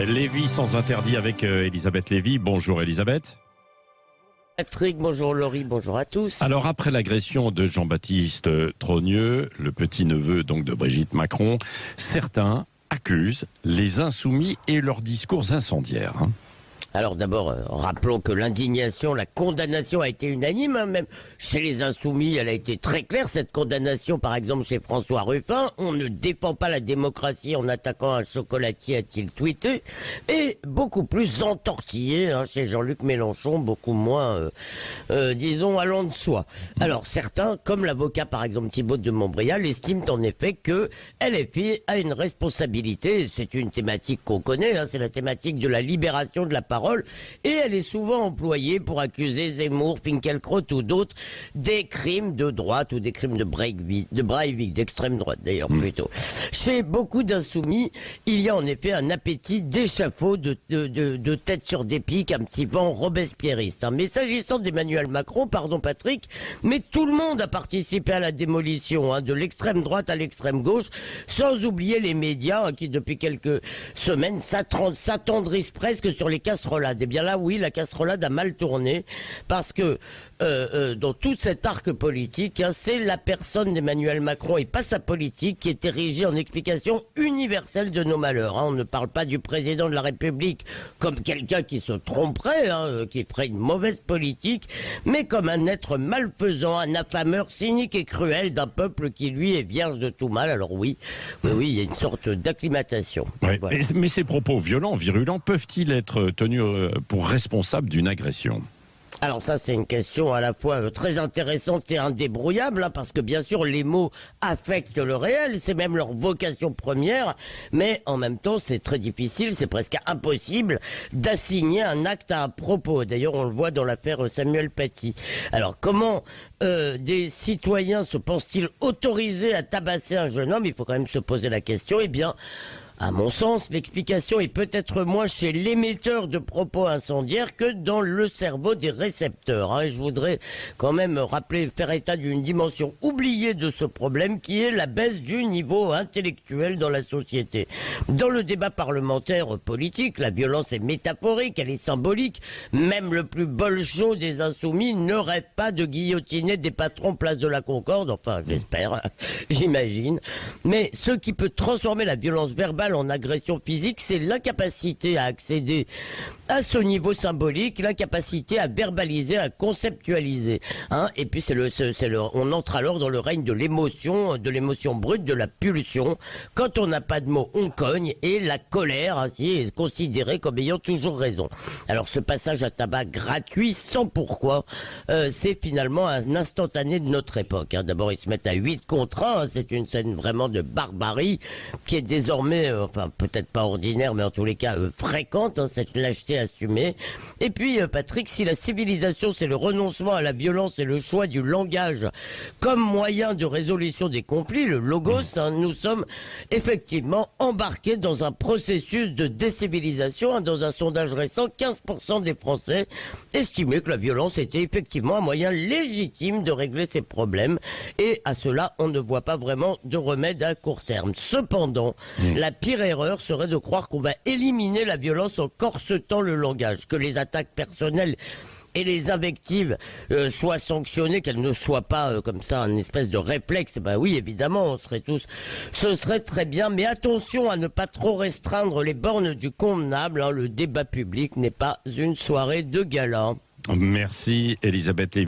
Lévy sans interdit avec Elisabeth Lévy. Bonjour Elisabeth. Patrick, bonjour Laurie, bonjour à tous. Alors après l'agression de Jean-Baptiste Trogneux, le petit-neveu donc de Brigitte Macron, certains accusent les insoumis et leurs discours incendiaires. Alors d'abord, rappelons que l'indignation, la condamnation a été unanime, même chez les Insoumis, elle a été très claire, cette condamnation, par exemple chez François Ruffin, on ne défend pas la démocratie en attaquant un chocolatier, a-t-il tweeté, et beaucoup plus entortillé chez Jean-Luc Mélenchon, beaucoup moins, disons, allant de soi. Alors certains, comme l'avocat par exemple Thibault de Montbrial, estiment en effet que LFI a une responsabilité, c'est une thématique qu'on connaît, c'est la thématique de la libération de la parole, et elle est souvent employée pour accuser Zemmour, Finkielkraut ou d'autres des crimes de droite ou des crimes de Breivik, d'extrême droite d'ailleurs plutôt. Chez beaucoup d'insoumis, il y a en effet un appétit d'échafaud, de tête sur des pics, un petit vent robespierriste. Mais s'agissant d'Emmanuel Macron, pardon Patrick, mais tout le monde a participé à la démolition, de l'extrême droite à l'extrême gauche, sans oublier les médias qui depuis quelques semaines s'attendrissent presque sur les casseroles. Et bien là, oui, la casserolade a mal tourné parce que dans tout cet arc politique, c'est la personne d'Emmanuel Macron et pas sa politique qui est érigée en explication universelle de nos malheurs. On ne parle pas du président de la République comme quelqu'un qui se tromperait, qui ferait une mauvaise politique, mais comme un être malfaisant, un affameur cynique et cruel d'un peuple qui, lui, est vierge de tout mal. Alors oui, il y a une sorte d'acclimatation. Ouais. Voilà. Mais ces propos violents, virulents, peuvent-ils être tenus pour responsables d'une agression ? Alors ça, c'est une question à la fois très intéressante et indébrouillable, parce que bien sûr, les mots affectent le réel, c'est même leur vocation première, mais en même temps, c'est très difficile, c'est presque impossible d'assigner un acte à un propos. D'ailleurs, on le voit dans l'affaire Samuel Paty. Alors, comment des citoyens se pensent-ils autorisés à tabasser un jeune homme ? Il faut quand même se poser la question. Eh bien, à mon sens, l'explication est peut-être moins chez l'émetteur de propos incendiaires que dans le cerveau des récepteurs. Je voudrais quand même faire état d'une dimension oubliée de ce problème qui est la baisse du niveau intellectuel dans la société. Dans le débat parlementaire politique, la violence est métaphorique, elle est symbolique. Même le plus bolcho des insoumis ne rêve pas de guillotiner des patrons place de la Concorde, enfin j'espère, j'imagine. Mais ce qui peut transformer la violence verbale en agression physique, c'est l'incapacité à accéder à ce niveau symbolique, l'incapacité à verbaliser, à conceptualiser. Et puis on entre alors dans le règne de l'émotion brute, de la pulsion. Quand on n'a pas de mots, on cogne, et la colère ainsi est considérée comme ayant toujours raison. Alors ce passage à tabac gratuit, sans pourquoi, c'est finalement un instantané de notre époque. D'abord, ils se mettent à 8 contre 1, c'est une scène vraiment de barbarie qui est désormais enfin peut-être pas ordinaire, mais en tous les cas fréquente, cette lâcheté assumée. Et puis Patrick, si la civilisation c'est le renoncement à la violence et le choix du langage comme moyen de résolution des conflits, le logos, nous sommes effectivement embarqués dans un processus de décivilisation. Dans un sondage récent, 15% des Français estimaient que la violence était effectivement un moyen légitime de régler ces problèmes, et à cela on ne voit pas vraiment de remède à court terme. Cependant, la pire erreur serait de croire qu'on va éliminer la violence en corsetant le langage, que les attaques personnelles et les invectives soient sanctionnées, qu'elles ne soient pas comme ça un espèce de réflexe. Oui, évidemment, ce serait très bien, mais attention à ne pas trop restreindre les bornes du convenable. Le débat public n'est pas une soirée de gala. Merci Elisabeth Lévy.